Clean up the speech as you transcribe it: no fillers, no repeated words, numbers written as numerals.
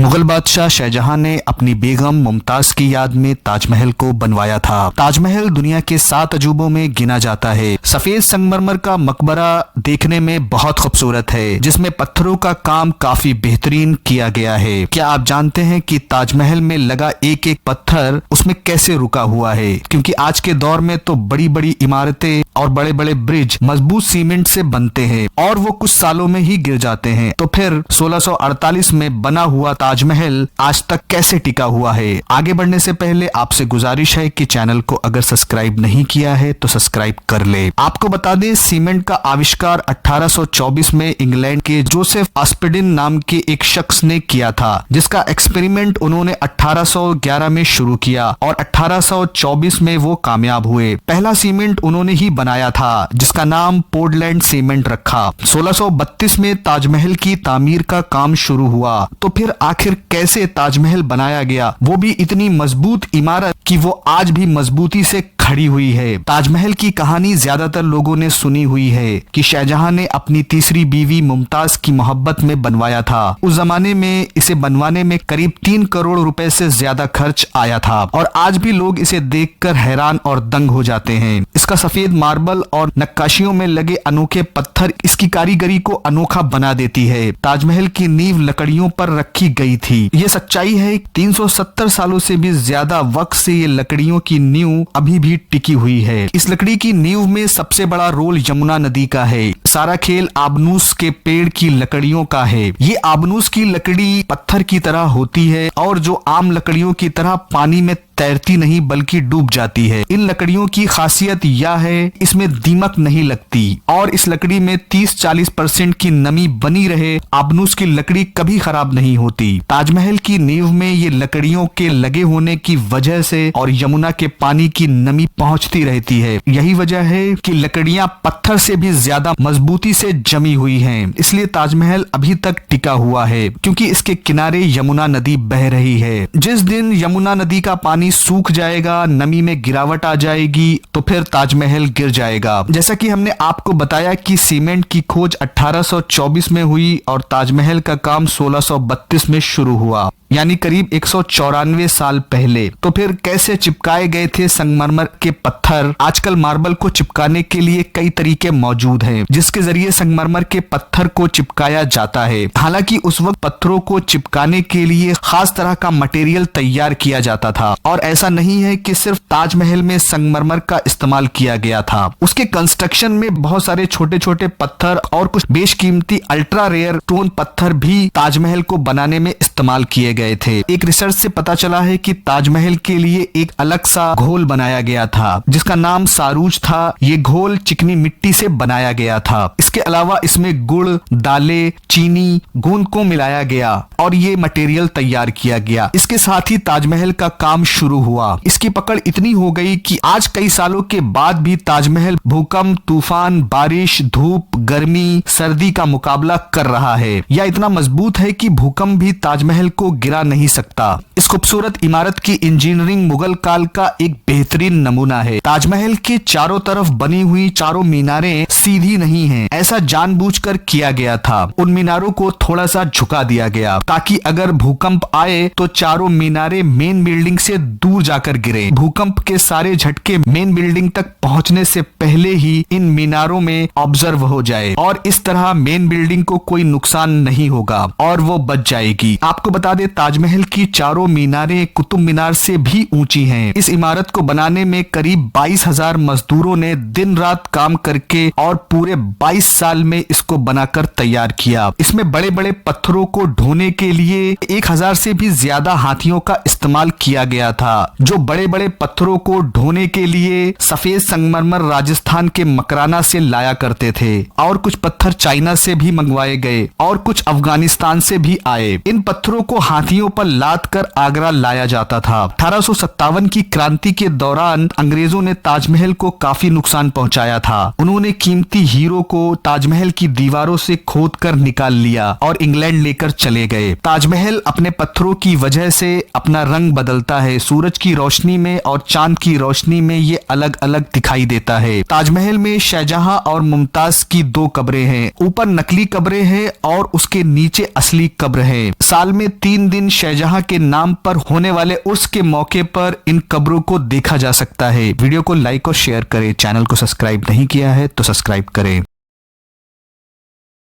मुगल बादशाह शाहजहां ने अपनी बेगम मुमताज की याद में ताजमहल को बनवाया था। ताजमहल दुनिया के 7 अजूबों में गिना जाता है। सफेद संगमरमर का मकबरा देखने में बहुत खूबसूरत है, जिसमें पत्थरों का काम काफी बेहतरीन किया गया है। क्या आप जानते हैं कि ताजमहल में लगा एक एक पत्थर उसमें कैसे रुका हुआ है? क्योंकि आज के दौर में तो बड़ी बड़ी इमारतें और बड़े बड़े ब्रिज मजबूत सीमेंट से बनते हैं और वो कुछ सालों में ही गिर जाते हैं। तो फिर 1648 में बना हुआ ताजमहल आज तक कैसे टिका हुआ है? आगे बढ़ने से पहले आपसे गुजारिश है कि चैनल को अगर सब्सक्राइब नहीं किया है तो सब्सक्राइब कर ले। आपको बता दें, सीमेंट का आविष्कार 1824 में इंग्लैंड के जोसेफ आस्पिडिन नाम के एक शख्स ने किया था, जिसका एक्सपेरिमेंट उन्होंने 1811 में शुरू किया और 1824 में वो कामयाब हुए। पहला सीमेंट उन्होंने ही बनाया था, जिसका नाम पोर्टलैंड सीमेंट रखा। 1632 में ताजमहल की तामीर का काम शुरू हुआ। तो फिर आखिर कैसे ताजमहल बनाया गया, वो भी इतनी मजबूत इमारत कि वो आज भी मजबूती से खड़ी हुई है। ताजमहल की कहानी ज्यादातर लोगों ने सुनी हुई है कि शाहजहां ने अपनी तीसरी बीवी मुमताज की मोहब्बत में बनवाया था। उस जमाने में इसे बनवाने में करीब 3 करोड़ रुपए से ज्यादा खर्च आया था और आज भी लोग इसे देखकर हैरान और दंग हो जाते हैं। इसका सफेद मार्बल और नक्काशियों में लगे अनोखे पत्थर इसकी कारीगरी को अनोखा बना देती है। ताजमहल की नींव लकड़ियों पर रखी गई थी। ये सच्चाई है, 370 सालों से भी ज्यादा वक्त से ये लकड़ियों की नींव अभी भी टिकी हुई है। इस लकड़ी की नींव में सबसे बड़ा रोल यमुना नदी का है। सारा खेल आबनूस के पेड़ की लकड़ियों का है। ये आबनूस की लकड़ी पत्थर की तरह होती है और जो आम लकड़ियों की तरह पानी में तैरती नहीं बल्कि डूब जाती है। इन लकड़ियों की खासियत यह है, इसमें दीमक नहीं लगती और इस लकड़ी में 30-40% की नमी बनी रहे। आबनूस की लकड़ी कभी खराब नहीं होती। ताजमहल की नींव में ये लकड़ियों के लगे होने की वजह से और यमुना के पानी की नमी पहुंचती रहती है। यही वजह है कि लकड़ियां पत्थर से भी ज्यादा मजबूती से जमी हुई हैं। इसलिए ताजमहल अभी तक टिका हुआ है, क्योंकि इसके किनारे यमुना नदी बह रही है। जिस दिन यमुना नदी का पानी सूख जाएगा, नमी में गिरावट आ जाएगी, तो फिर ताजमहल गिर जाएगा। जैसा कि हमने आपको बताया कि सीमेंट की खोज 1824 में हुई और ताजमहल का काम 1632 में शुरू हुआ, यानी करीब 194 साल पहले। तो फिर कैसे चिपकाए गए थे संगमरमर के पत्थर? आजकल मार्बल को चिपकाने के लिए कई तरीके मौजूद हैं, जिसके जरिए संगमरमर के पत्थर को चिपकाया जाता है। हालांकि उस वक्त पत्थरों को चिपकाने के लिए खास तरह का मटेरियल तैयार किया जाता था और ऐसा नहीं है कि सिर्फ ताजमहल में संगमरमर का इस्तेमाल किया गया था। उसके कंस्ट्रक्शन में बहुत सारे छोटे छोटे पत्थर और कुछ बेशकीमती अल्ट्रा रेयर स्टोन पत्थर भी ताजमहल को बनाने में इस्तेमाल किए गए थे। एक रिसर्च से पता चला है कि ताजमहल के लिए एक अलग सा घोल बनाया गया था, जिसका नाम सारूज था। ये घोल चिकनी मिट्टी से बनाया गया था। इसके अलावा इसमें गुड़, दालें, चीनी, गोंद को मिलाया गया और ये मटेरियल तैयार किया गया। इसके साथ ही ताजमहल का काम शुरू हुआ। इसकी पकड़ इतनी हो गई कि आज कई सालों के बाद भी ताजमहल भूकंप, तूफान, बारिश, धूप, गर्मी, सर्दी का मुकाबला कर रहा है। यह इतना मजबूत है कि भूकंप भी ताजमहल को गिरा नहीं सकता। इस खूबसूरत इमारत की इंजीनियरिंग मुगल काल का एक बेहतरीन नमूना है। ताजमहल के चारों तरफ बनी हुई चारों मीनारें सीधी नहीं हैं। ऐसा जानबूझकर किया गया था। उन मीनारों को थोड़ा सा झुका दिया गया ताकि अगर भूकंप आए तो चारों मीनारें मेन बिल्डिंग से दूर जाकर गिरे। भूकंप के सारे झटके मेन बिल्डिंग तक पहुंचने से पहले ही इन मीनारों में ऑब्जर्व हो जाए और इस तरह मेन बिल्डिंग को कोई नुकसान नहीं होगा और वो बच जाएगी। आपको बता दें, ताजमहल की चारों मीनारें कुतुब मीनार से भी ऊंची हैं। इस इमारत को बनाने में करीब 22,000 मजदूरों ने दिन रात काम करके और पूरे 22 साल में इसको बनाकर तैयार किया। इसमें बड़े बड़े पत्थरों को ढोने के लिए 1000 से भी ज्यादा हाथियों का इस्तेमाल किया गया था, जो बड़े बड़े पत्थरों को ढोने के लिए सफेद संगमरमर राजस्थान के मकराना से लाया करते थे और कुछ पत्थर चाइना से भी मंगवाए गए और कुछ अफगानिस्तान से भी आए। इन पत्थरों को हाथियों पर लाद कर आगरा लाया जाता था। 1857 की क्रांति के दौरान अंग्रेजों ने ताजमहल को काफी नुकसान पहुंचाया था। उन्होंने कीमती कीमती हीरो को ताजमहल की दीवारों से खोदकर निकाल लिया और इंग्लैंड लेकर चले गए। ताजमहल अपने पत्थरों की वजह से अपना रंग बदलता है। सूरज की रोशनी में और चांद की रोशनी में ये अलग अलग दिखाई देता है। ताजमहल में शाहजहां और मुमताज की 2 कब्रें हैं। ऊपर नकली कब्रें हैं और उसके नीचे असली कब्र है। साल में 3 दिन शाहजहां के नाम पर होने वाले उर्स के मौके पर इन कब्रों को देखा जा सकता है। वीडियो को लाइक और शेयर करें। चैनल को सब्सक्राइब नहीं किया है तो सब्सक्राइब करें।